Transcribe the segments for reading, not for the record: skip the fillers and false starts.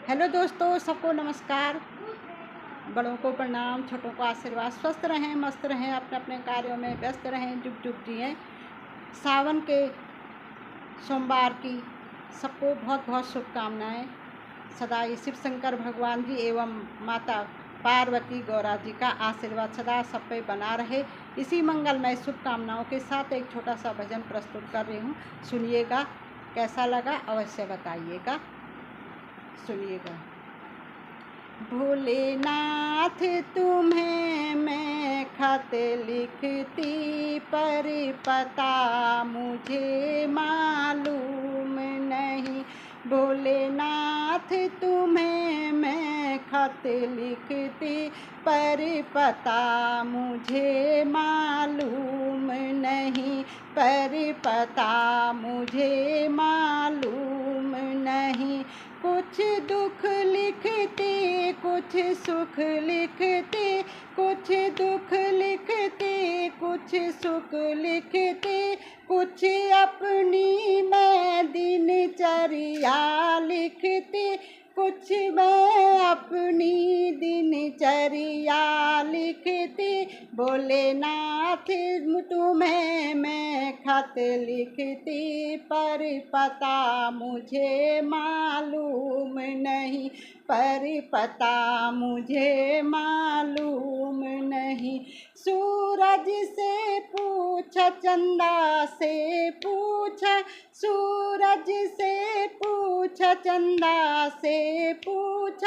Hello दोस्तों, सबको नमस्कार। बड़ों को प्रणाम, छोटों को आशीर्वाद। स्वस्थ रहें, मस्त रहें, अपने अपने कार्यों में व्यस्त रहें, जुग जुग जिएं। सावन के सोमवार की सबको बहुत बहुत शुभकामनाएं। सदा ही शिव शंकर भगवान जी एवं माता पार्वती गौरा जी का आशीर्वाद सदा सब पे बना रहे। इसी मंगलमय शुभकामनाओं के साथ एक छोटा सा भजन प्रस्तुत कर रही हूँ। सुनिएगा, कैसा लगा अवश्य बताइएगा। सुनिएगा। भोलेनाथ तुम्हें मैं खत लिखती, पर पता मुझे मालूम नहीं। भोलेनाथ तुम्हें मैं खत लिखती, पर पता मुझे मालूम नहीं। पर पता मुझे मालूम नहीं। कुछ दुख लिखती, कुछ सुख लिखती, कुछ दुख लिखती, कुछ सुख लिखती, कुछ अपनी मैं दिनचर्या लिखती, कुछ मैं अपनी दिनचर्या लिखती। भोलेनाथ तुम्हें मैं खत लिखती, पर पता मुझे मालूम नहीं। पर पता मुझे मालूम नहीं। सूरज से पूछ, चंदा से पूछ, सूरज से पूछ, चंदा से पूछ,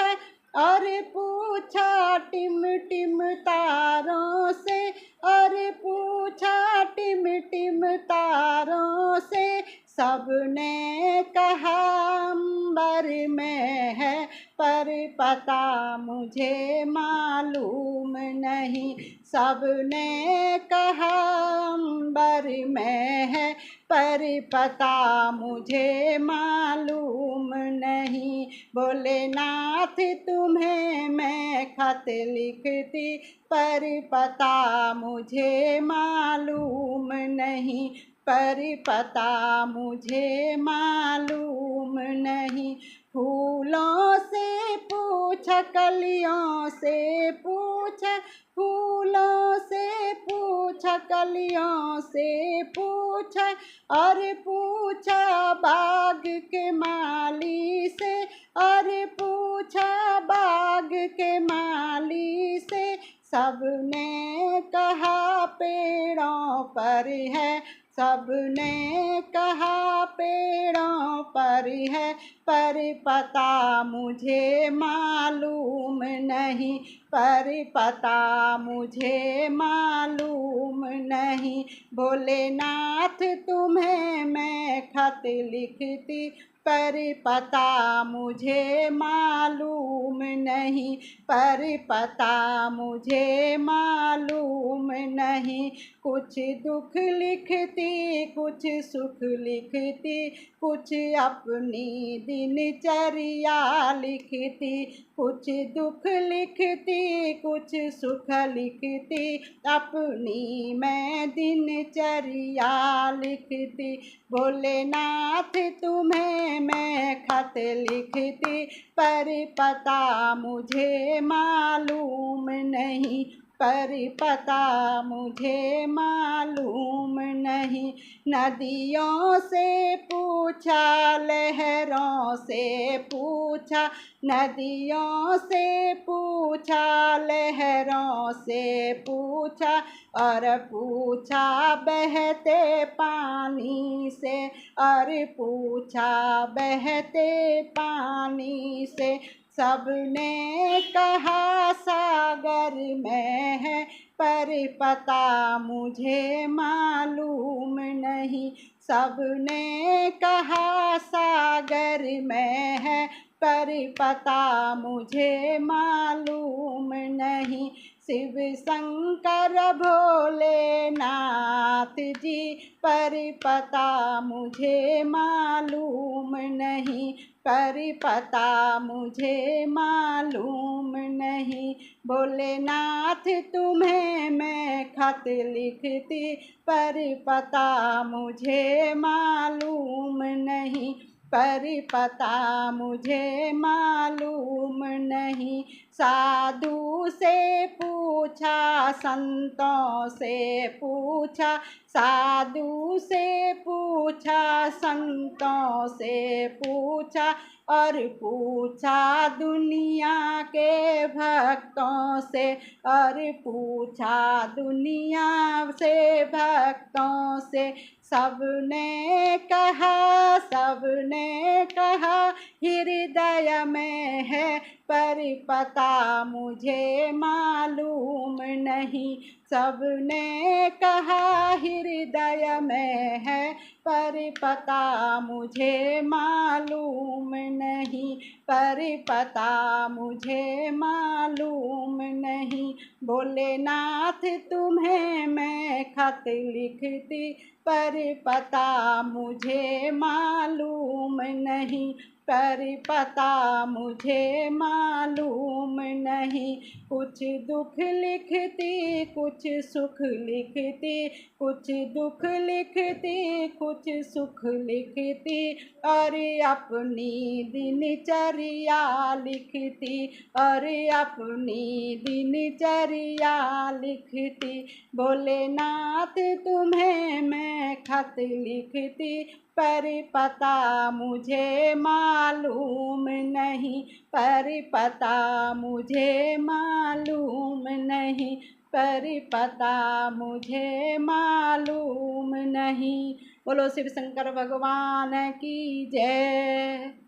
और पूछा टिम टिम तारों से, और पूछा टिम टिम तारों से। सबने कहा अंबर में है, पर पता मुझे मालूम नहीं। सबने कहा अंबर में है, पर पता मुझे मालूम नहीं। भोलेनाथ तुम्हें मैं खत लिखती, पर पता मुझे मालूम नहीं। पर पता मुझे मालूम नहीं। फूलों से पूछ, कलियों से पूछ, फूलों से पूछ, कलियों से पूछ, और पूछा बाग के माली से, और पूछा बाग के माली से। सबने कहा पेड़ों पर है, सबने कहा पेड़ों पर है, पर पता मुझे मालूम नहीं। पर पता मुझे मालूम नहीं। भोलेनाथ तुम्हें मैं खत लिखती, पर पता मुझे मालूम नहीं। पर पता मुझे मालूम नहीं। कुछ दुख लिखती, कुछ सुख लिखती, कुछ अपनी दिनचर्या लिखती, कुछ दुख लिखती, कुछ सुख लिखती, अपनी मैं दिनचर्या लिखती। भोलेनाथ तुम्हें मैं खत लिखती, पर पता मुझे मालूम नहीं। पर पता मुझे मालूम नहीं। नदियों से पूछा, लहरों से पूछा, नदियों से पूछा, लहरों से पूछा, और पूछा बहते पानी से, और पूछा बहते पानी से। सबने कहा सागर में है, पर पता मुझे मालूम नहीं। सबने कहा सागर में है, पर पता मुझे मालूम नहीं। शिव शंकर भोलेनाथ जी, पर पता मुझे मालूम नहीं। पर पता मुझे मालूम नहीं। भोलेनाथ तुम्हें मैं खत लिखती, पर पता मुझे मालूम नहीं। पर पता मुझे मालूम मालूम नहीं। साधु से पूछा, संतों से पूछा, साधु से पूछा, संतों से पूछा, और पूछा दुनिया के भक्तों से, और पूछा दुनिया से भक्तों से। सबने कहा, सबने कहा हृदय में है, पर पता मुझे मालूम नहीं। सबने कहा हृदय में है, पर पता मुझे मालूम नहीं, पर पता मुझे मालूम नहीं। भोलेनाथ तुम्हें मैं खत लिखती, पर पता मुझे मालूम नहीं, पर पता मुझे मालूम नहीं। कुछ दुख लिखती, कुछ सुख लिखती, कुछ दुख लिखती, कुछ सुख लिखती, और अपनी दिनचर्या लिखती, और अपनी दिनचर्या लिखती। भोलेनाथ तुम्हें मैं खत लिखती, पर पता मुझे मालूम नहीं, पर पता मुझे मालूम नहीं, पर पता मुझे मालूम नहीं। बोलो शिव शंकर भगवान की जय।